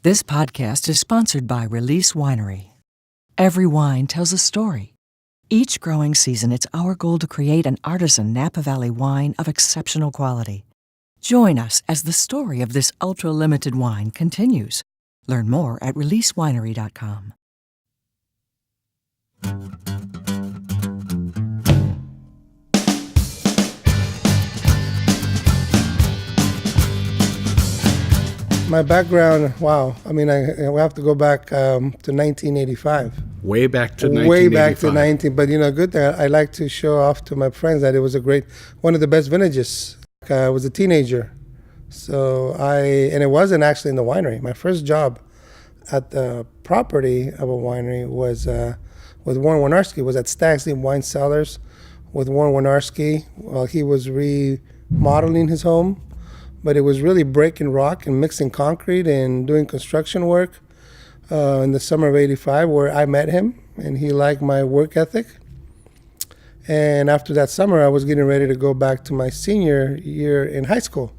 This podcast is sponsored by Release Winery. Every wine tells a story. Each growing season, it's our goal to create an artisan Napa Valley wine of exceptional quality. Join us as the story of this ultra-limited wine continues. Learn more at releasewinery.com. My background, wow. I mean, I have to go back to 1985. Way back to 1985. Way back to 19. But, good thing, I like to show off to my friends that it was one of the best vintages. I was a teenager. And it wasn't actually in the winery. My first job at the property of a winery was with Warren Wynarski, was at Stag's Leap Wine Cellars with Warren Wynarski while he was remodeling his home. But it was really breaking rock and mixing concrete and doing construction work in the summer of 85 where I met him and he liked my work ethic. And after that summer, I was getting ready to go back to my senior year in high school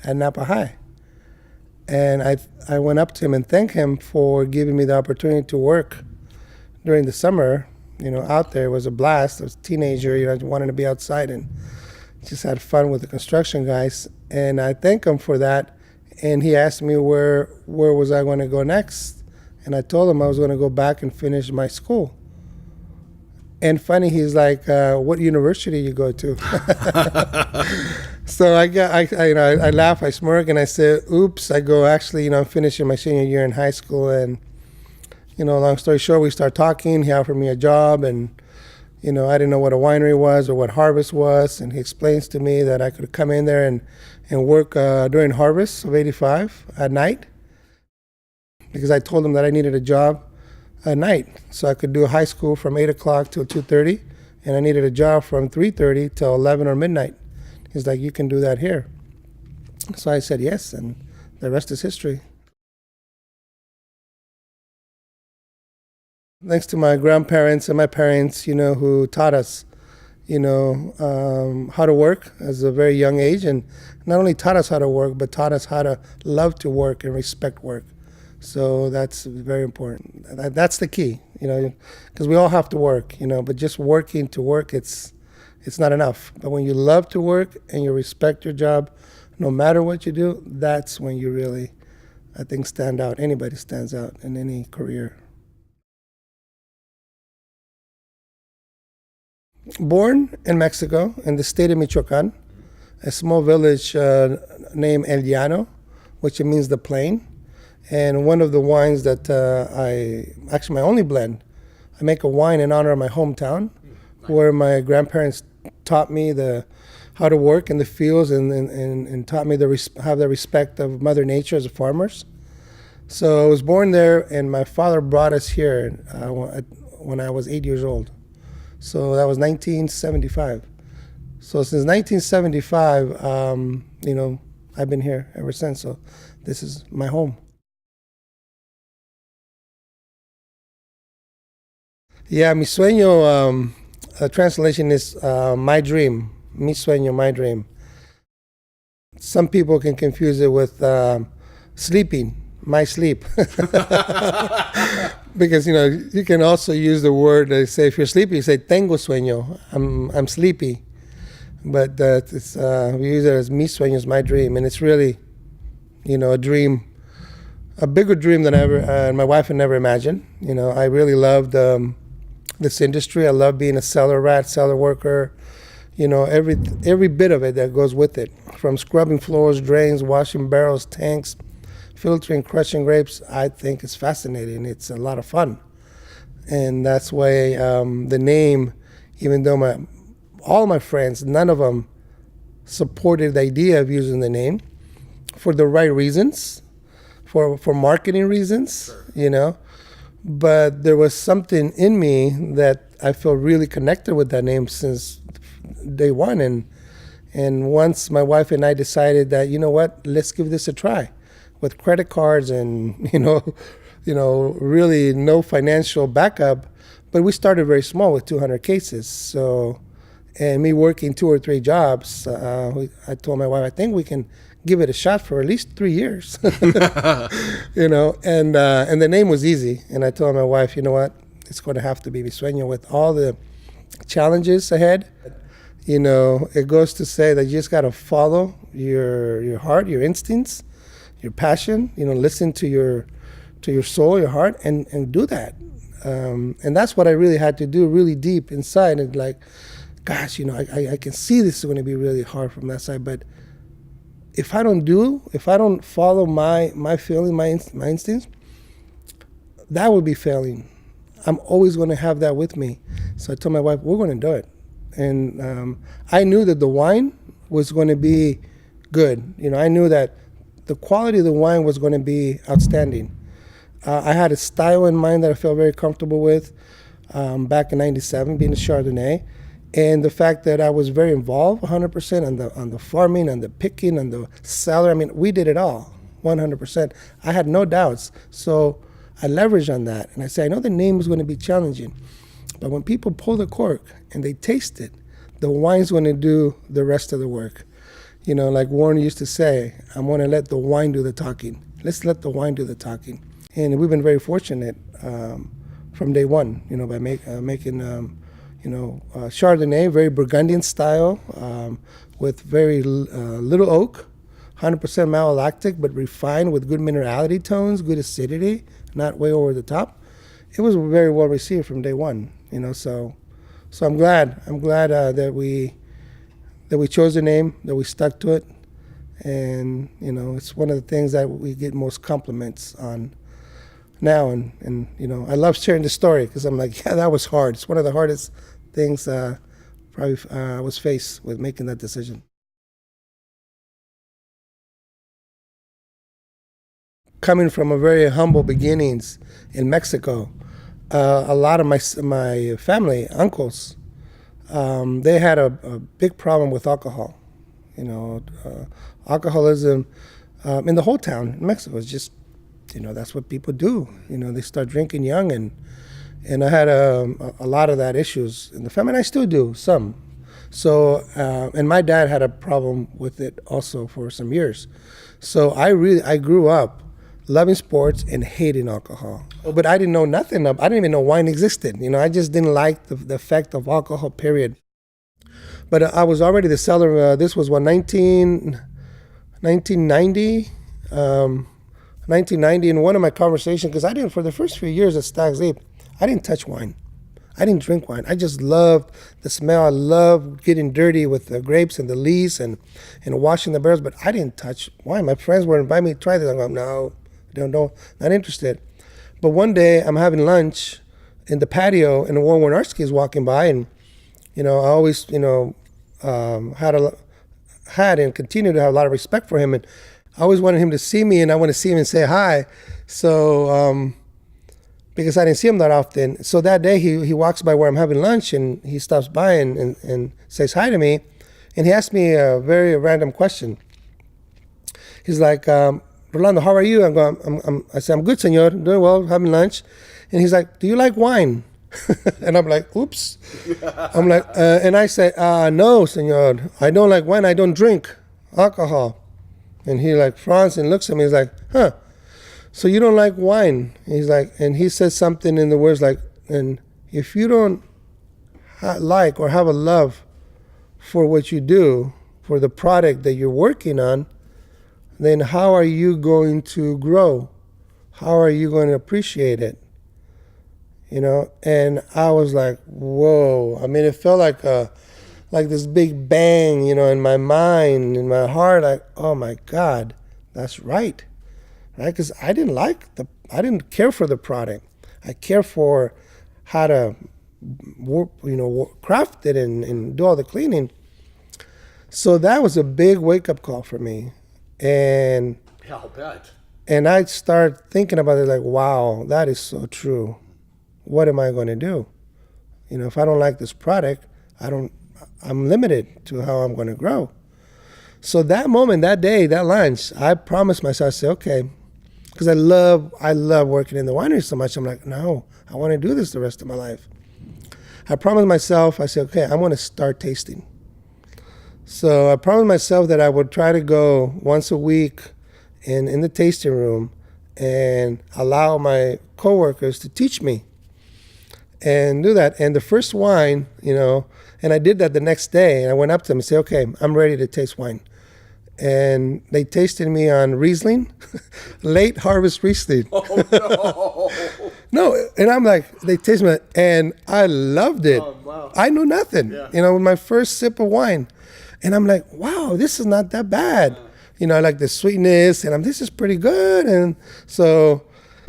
at Napa High. And I went up to him and thanked him for giving me the opportunity to work during the summer. Out there. It was a blast. I was a teenager, I wanted to be outside and just had fun with the construction guys. And I thank him for that. And he asked me where was I going to go next. And I told him I was going to go back and finish my school. And funny, he's like, what university you go to? So I laugh, I smirk, and I say, oops. I go, actually, I'm finishing my senior year in high school. And, long story short, we start talking. He offered me a job, and I didn't know what a winery was or what harvest was, and he explains to me that I could come in there and work during harvest of 85 at night, because I told him that I needed a job at night, so I could do high school from 8 o'clock till 2:30, and I needed a job from 3:30 till 11 or midnight. He's like, you can do that here. So I said yes, and the rest is history. Thanks to my grandparents and my parents, who taught us, how to work at a very young age. And not only taught us how to work, but taught us how to love to work and respect work. So that's very important. That's the key, because we all have to work, but just working to work, it's not enough. But when you love to work and you respect your job, no matter what you do, that's when you really, I think, stand out. Anybody stands out in any career. Born in Mexico, in the state of Michoacan, a small village named El Llano, which means the plain. And one of the wines that actually my only blend, I make a wine in honor of my hometown, where my grandparents taught me how to work in the fields and taught me have the respect of Mother Nature as farmers. So I was born there, and my father brought us here when I was 8 years old. So that was 1975. So since 1975, I've been here ever since. So this is my home. Yeah, Mi Sueño, translation is my dream. Mi Sueño, my dream. Some people can confuse it with sleeping, my sleep. Because, you can also use the word, they say, if you're sleepy, you say, tengo sueño, I'm sleepy. But we use it as mi sueño, is my dream. And it's really, a dream, a bigger dream than my wife had never imagined. I really loved this industry. I love being a cellar rat, cellar worker, every bit of it that goes with it. From scrubbing floors, drains, washing barrels, tanks, filtering, crushing grapes, I think it's fascinating. It's a lot of fun. And that's why the name, even though all my friends, none of them supported the idea of using the name for the right reasons, for marketing reasons, But there was something in me that I feel really connected with that name since day one. And once my wife and I decided that, let's give this a try. With credit cards and, really no financial backup. But we started very small with 200 cases. So and me working 2 or 3 jobs, I told my wife, I think we can give it a shot for at least 3 years. And the name was easy. And I told my wife, you know what, it's going to have to be Mi Sueño with all the challenges ahead. It goes to say that you just got to follow your heart, your instincts, your passion, listen to your soul, your heart, and do that. And that's what I really had to do, really deep inside. And like, gosh, I can see this is going to be really hard from that side. But if I don't follow my feeling, my instincts, that would be failing. I'm always going to have that with me. So I told my wife, we're going to do it. And I knew that the wine was going to be good. I knew that the quality of the wine was going to be outstanding. I had a style in mind that I felt very comfortable with back in '97, being a Chardonnay. And the fact that I was very involved 100% on the farming, on the picking, on the cellar. I mean, we did it all 100%. I had no doubts. So I leveraged on that. And I said, I know the name is going to be challenging, but when people pull the cork and they taste it, the wine's going to do the rest of the work. Like Warren used to say, I'm going to let the wine do the talking. Let's let the wine do the talking. And we've been very fortunate from day one, by making, Chardonnay, very Burgundian style, with very little oak, 100% malolactic, but refined with good minerality tones, good acidity, not way over the top. It was very well received from day one, So I'm glad that we chose the name, that we stuck to it, and it's one of the things that we get most compliments on now. And I love sharing the story because I'm like, yeah, that was hard. It's one of the hardest things probably I was faced with making that decision. Coming from a very humble beginnings in Mexico, a lot of my family, uncles, they had a big problem with alcohol. Alcoholism in the whole town in Mexico is just, that's what people do. They start drinking young, and I had a lot of that issues in the family, and I still do some. So, and my dad had a problem with it also for some years. So I grew up loving sports and hating alcohol. But I didn't know nothing. I didn't even know wine existed. I just didn't like the effect of alcohol, period. But I was already the seller. This was 1990. 1990, in one of my conversations, because I didn't, for the first few years at Stag's Leap, I didn't touch wine. I didn't drink wine. I just loved the smell. I loved getting dirty with the grapes and the lees and washing the barrels, but I didn't touch wine. My friends were inviting me to try this. I'm going, no, not interested. But one day I'm having lunch in the patio, and Warren Winiarski is walking by, and I always had and continue to have a lot of respect for him, and I always wanted him to see me, and I want to see him and say hi. So because I didn't see him that often, so that day he walks by where I'm having lunch, and he stops by and says hi to me, and he asked me a very random question. He's like, Rolando, how are you? I said, I'm good, senor, doing well, having lunch. And he's like, do you like wine? And I'm like, oops. I'm like, and I said, no, senor, I don't like wine. I don't drink alcohol. And he like frowns and looks at me. He's like, huh, so you don't like wine? He's like, and he says something in the words like, and if you don't like or have a love for what you do, for the product that you're working on, then how are you going to grow? How are you going to appreciate it? And I was like, whoa. I mean, it felt like this big bang, in my mind, in my heart, like, oh my God, that's right? Because I didn't care for the product. I care for how to craft it and do all the cleaning. So that was a big wake-up call for me. And yeah, I'll bet. And I start thinking about it like, wow, that is so true. What am I going to do? If I don't like this product, I'm limited to how I'm going to grow. So that moment, that day, that lunch, I promised myself, I said, okay, because I love working in the winery so much. I'm like, no, I want to do this the rest of my life. I promised myself, I said, okay, I'm going to start tasting. So I promised myself that I would try to go once a week in the tasting room and allow my coworkers to teach me and do that. And the first wine, and I did that the next day. And I went up to them and said, okay, I'm ready to taste wine. And they tasted me on Riesling, late harvest Riesling. Oh, no. No, and I'm like, they tasted me, and I loved it. Oh, wow. I knew nothing, with my first sip of wine. And I'm like, wow, this is not that bad. I like the sweetness, and this is pretty good. And so,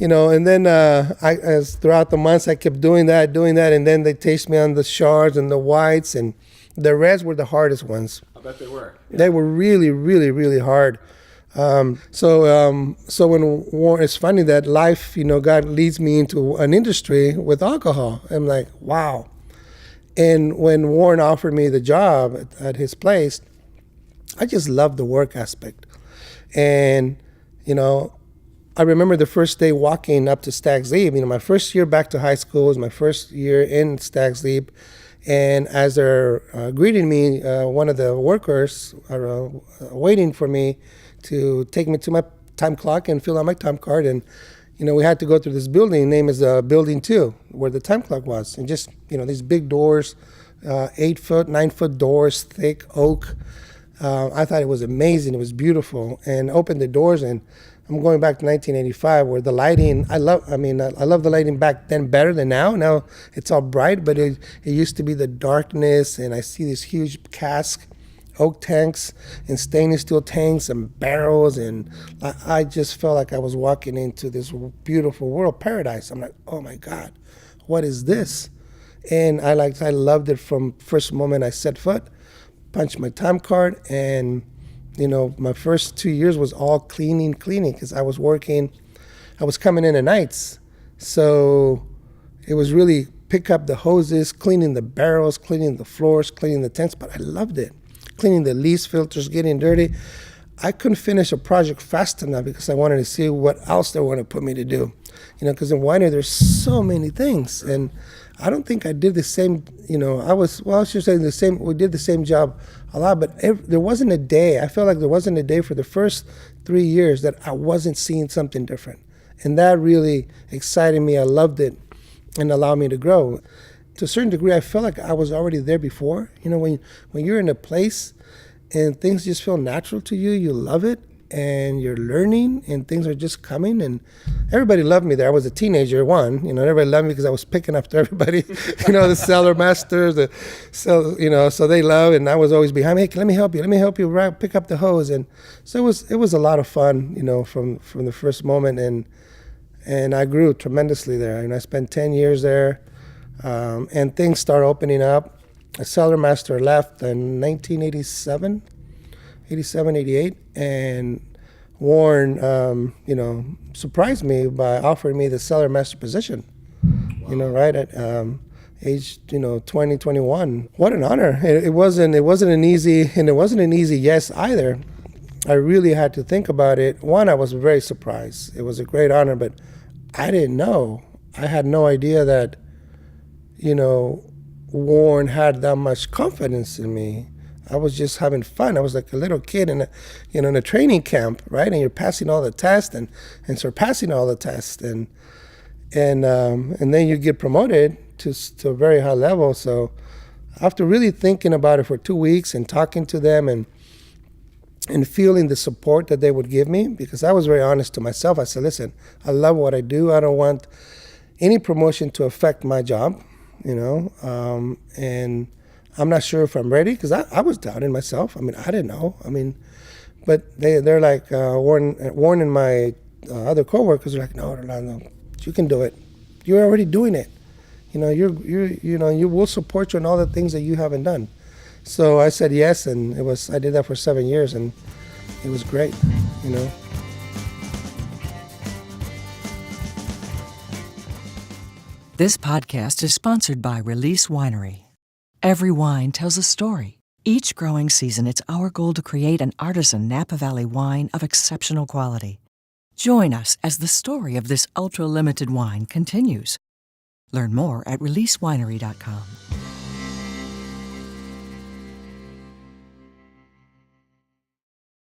and then as throughout the months, I kept doing that. And then they taste me on the Chards and the whites, and the reds were the hardest ones. I bet they were. Yeah. They were really, really, really hard. So when Warren, it's funny that life, God leads me into an industry with alcohol. I'm like, wow. And when Warren offered me the job at his place, I just loved the work aspect. And, I remember the first day walking up to Stag's Leap. My first year back to high school was my first year in Stag's Leap. And as they're greeting me, one of the workers are waiting for me to take me to my time clock and fill out my time card. And, we had to go through this building. Name is Building 2, where the time clock was. And just, these big doors, 8-foot, 9-foot doors, thick oak. I thought it was amazing. It was beautiful. And opened the doors, and I'm going back to 1985, where the lighting, I love the lighting back then better than now. Now it's all bright, but it used to be the darkness, and I see these huge cask, oak tanks, and stainless steel tanks, and barrels, and I just felt like I was walking into this beautiful world, paradise. I'm like, oh my God, what is this? And I loved it from first moment I set foot, punched my time card, and my first 2 years was all cleaning, because I was coming in at nights. So it was really pick up the hoses, cleaning the barrels, cleaning the floors, cleaning the tanks, but I loved it. Cleaning the lease filters, getting dirty. I couldn't finish a project fast enough because I wanted to see what else they wanted to put me to do. Because in winery, there's so many things. And I don't think I did the same, I should say the same, we did the same job a lot, but there wasn't a day, I felt like there wasn't a day for the first 3 years that I wasn't seeing something different. And that really excited me. I loved it and allowed me to grow. To a certain degree, I felt like I was already there before. When you're in a place and things just feel natural to you, you love it, and you're learning, and things are just coming. And everybody loved me there. I was a teenager, everybody loved me because I was picking after everybody, the cellar masters, so they love, and I was always behind, hey, let me help you, right, pick up the hose. And so it was a lot of fun, from the first moment, and I grew tremendously there. I spent 10 years there, and things started opening up. A cellar master left in 1987, 88, and Warren, surprised me by offering me the cellar master position, right at age, 20, 21. What an honor. It wasn't an easy yes either. I really had to think about it. One, I was very surprised. It was a great honor, but I didn't know. I had no idea that, Warren had that much confidence in me. I was just having fun. I was like a little kid in a training camp, right? And you're passing all the tests and surpassing all the tests, and then you get promoted to a very high level. So after really thinking about it for 2 weeks and talking to them and feeling the support that they would give me, because I was very honest to myself. I said, listen, I love what I do. I don't want any promotion to affect my job, and I'm not sure if I'm ready, because I was doubting myself. I didn't know. But they're like, Warren and my other coworkers are like, no, Rolando, you can do it. You're already doing it. You will support you in all the things that you haven't done. So I said yes, and I did that for 7 years, and it was great, This podcast is sponsored by Release Winery. Every wine tells a story. Each growing season, it's our goal to create an artisan Napa Valley wine of exceptional quality. Join us as the story of this ultra-limited wine continues. Learn more at releasewinery.com.